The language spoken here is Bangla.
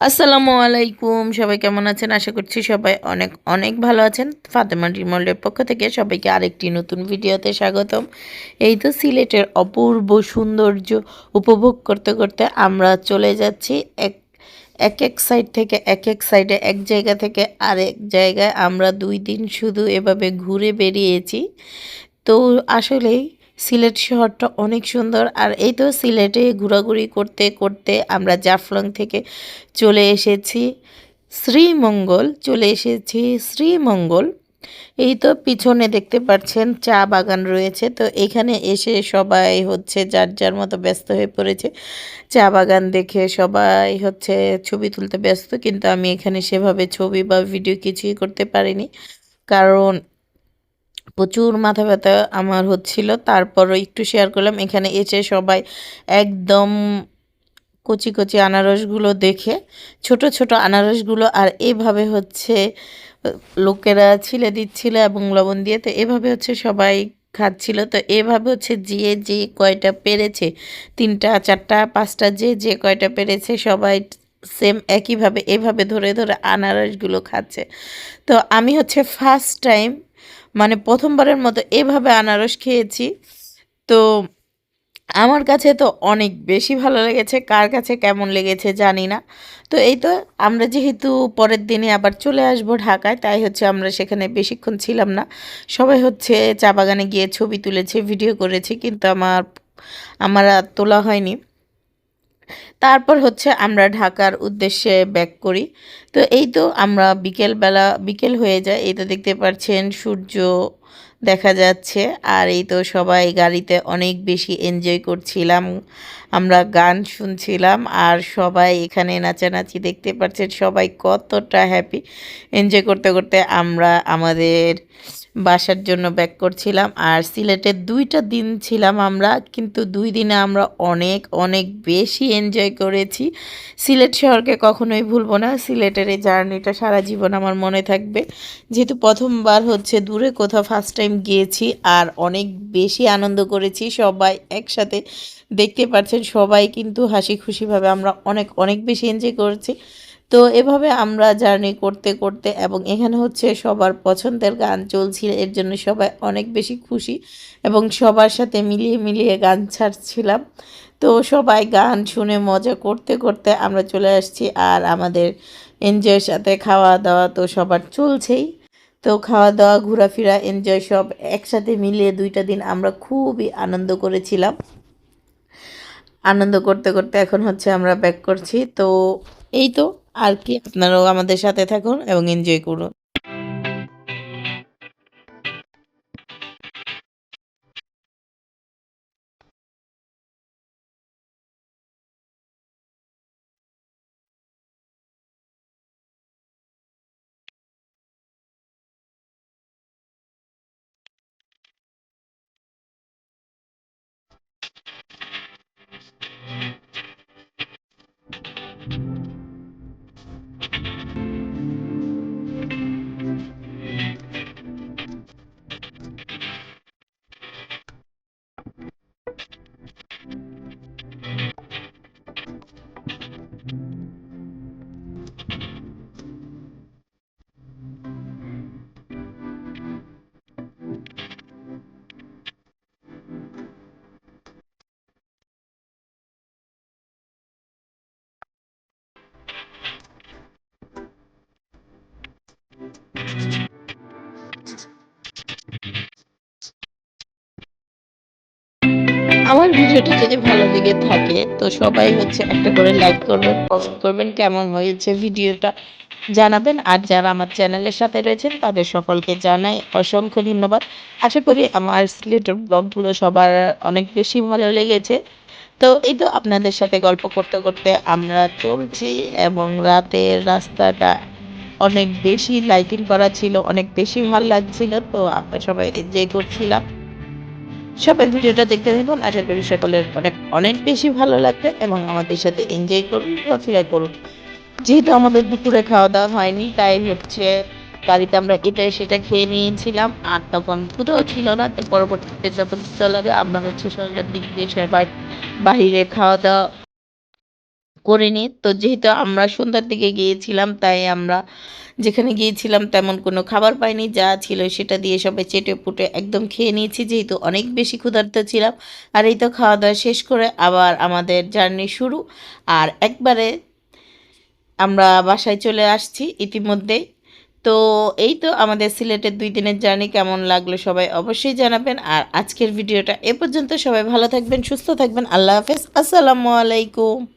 আসসালামু আলাইকুম। সবাই কেমন আছেন? আশা করছি সবাই অনেক, অনেক ভালো আছেন। ফাতেমা রিমলের পক্ষ থেকে সবাইকে আরেকটি নতুন ভিডিওতে স্বাগতম। এই তো সিলেটের অপূর্ব সৌন্দর্য উপভোগ করতে, করতে আমরা চলে যাচ্ছি এক সাইড থেকে এক সাইডে, এক জায়গা থেকে আরেক জায়গায়। আমরা ২ দিন শুধু এভাবে ঘুরে বেরিয়েছি। তো আসলেই সিলেট শহরটা অনেক সুন্দর। আর এই তো সিলেটে ঘোরাঘুরি করতে করতে আমরা জাফলং থেকে চলে এসেছি শ্রীমঙ্গল। এই তো পিছনে দেখতে পাচ্ছেন চা বাগান রয়েছে। তো এখানে এসে সবাই হচ্ছে যার যার মতো ব্যস্ত হয়ে পড়েছে। চা বাগান দেখে সবাই হচ্ছে ছবি তুলতে ব্যস্ত, কিন্তু আমি এখানে সেভাবে ছবি বা ভিডিও কিছুই করতে পারিনি, কারণ প্রচুর মাথা ব্যথা আমার হচ্ছিল। তারপরও একটু শেয়ার করলাম। এখানে এসে সবাই একদম কচি কচি আনারসগুলো দেখে, ছোট ছোট আনারসগুলো, আর এভাবে হচ্ছে লোকেরা ছিলে দিচ্ছিল এবং লবণ দিয়ে। তো এভাবে হচ্ছে সবাই খাচ্ছিল। তো এভাবে হচ্ছে যে কয়টা পেরেছে, ৩টা ৪টা ৫টা, যে কয়টা পেরেছে সবাই সেম একইভাবে এভাবে ধরে ধরে আনারসগুলো খাচ্ছে। তো আমি হচ্ছে ফার্স্ট টাইম, মানে প্রথমবারের মতো এভাবে আনারস খেয়েছি। তো আমার কাছে তো অনেক বেশি ভালো লেগেছে, কার কাছে কেমন লেগেছে জানি না। তো এই তো আমরা যেহেতু পরের দিনে আবার চলে আসব ঢাকায়, তাই হচ্ছে আমরা সেখানে বেশিক্ষণ ছিলাম না। সবাই হচ্ছে চা বাগানে গিয়ে ছবি তুলেছে, ভিডিও করেছে, কিন্তু আমার আর তোলা হয়নি। তারপর হচ্ছে আমরা ঢাকার উদ্দেশ্যে ব্যাক করি। তো এই তো আমরা বিকেল হয়ে যায়। এই তো দেখতে পাচ্ছেন সূর্য দেখা যাচ্ছে। আর এই তো সবাই গাড়িতে অনেক বেশি এনজয় করছিলাম, আমরা গান শুনছিলাম, আর সবাই এখানে নাচানাচি দেখতে পাচ্ছেন, সবাই কতটা হ্যাপি। এনজয় করতে করতে আমরা আমাদের বাসার জন্য ব্যাক করছিলাম। আর সিলেটে ২টা দিন ছিলাম আমরা, কিন্তু ২ দিনে আমরা অনেক অনেক বেশি এনজয় করেছি। সিলেট শহরকে কখনোই ভুলবো না। সিলেটের এই জার্নিটা সারা জীবন আমার মনে থাকবে। যেহেতু প্রথমবার হচ্ছে দূরে কোথাও ফার্স্ট টাইম গিয়েছি, আর অনেক বেশি আনন্দ করেছি সবাই একসাথে। দেখতে পাচ্ছেন সবাই কিন্তু হাসি খুশিভাবে আমরা অনেক অনেক বেশি এনজয় করেছি। তো এভাবে আমরা জার্নি করতে করতে, এবং এখানে হচ্ছে সবার পছন্দের গান চলছিল, এর জন্য সবাই অনেক বেশি খুশি এবং সবার সাথে মিলিয়ে মিলিয়ে গান ছাড়ছিলাম। তো সবাই গান শুনে মজা করতে করতে আমরা চলে আসছি। আর আমাদের এনজয়ের সাথে খাওয়া দাওয়া তো সবার চলছেই। তো খাওয়া দাওয়া ঘোরাফেরা এনজয় সব একসাথে মিলিয়ে ২টা দিন আমরা খুবই আনন্দ করেছিলাম। আনন্দ করতে করতে এখন হচ্ছে আমরা ব্যাক করছি। তো এই তো, আর কি, আপনারাও আমাদের সাথে থাকুন এবং এনজয় করুন। আমার ভিডিওটা যদি ভালো লেগে থাকে তো সবাই হচ্ছে একটা করে লাইক করবেন, কমেন্ট করবেন, কেমন হয়েছে ভিডিওটা জানাবেন। আর যারা আমার চ্যানেলের সাথে রয়েছেন তাদের সকলকে জানাই অসংখ্য ধন্যবাদ। আশা করি আমার সিলেটের ব্লগগুলো সবার অনেক বেশি ভালো লেগেছে। তো এই তো আপনাদের সাথে গল্প করতে করতে আমরা চলছি, এবং রাতের রাস্তাটা অনেক বেশি লাইটিং করা ছিল, অনেক বেশি ভালো লাগছিল। তো আমরা সবাই এনজয় করছিলাম। সবাই ভিডিওটা দেখতে থাকুন। আশা করি সকলের অনেক অনেক বেশি ভালো লাগবে এবং আমাদের সাথে এনজয় করুন, ঘোরাফেরা করুন। যেহেতু আমাদের দুপুরে খাওয়া দাওয়া হয়নি, তাই হচ্ছে গাড়িতে আমরা এটা সেটা খেয়ে নিয়েছিলাম, আর তখন ক্ষুধাও ছিল না। তো পরবর্তীতে যখন খিদা লাগে আমরা হচ্ছে সন্ধ্যার দিক দিয়ে সবাই বাহিরে খাওয়া দাওয়া করিনি। তো যেহেতু আমরা সন্ধ্যার দিকে গিয়েছিলাম, তাই আমরা যেখানে গিয়েছিলাম তেমন কোনো খাবার পাইনি। যা ছিল সেটা দিয়ে সবাই চেটেপুটে একদম খেয়ে নিয়েছি, যেহেতু অনেক বেশি ক্ষুধার্ত ছিলাম। আর এই তো খাওয়া-দাওয়া শেষ করে আবার আমাদের জার্নি শুরু। আর একবারে আমরা বাসায় চলে আসছি ইতিমধ্যেই। তো এই তো আমাদের সিলেটের ২ দিনের জার্নি কেমন লাগলো সবাই অবশ্যই জানাবেন। আর আজকের ভিডিওটা এ পর্যন্ত। সবাই ভালো থাকবেন, সুস্থ থাকবেন। আল্লাহ হাফেজ। আসসালামু আলাইকুম।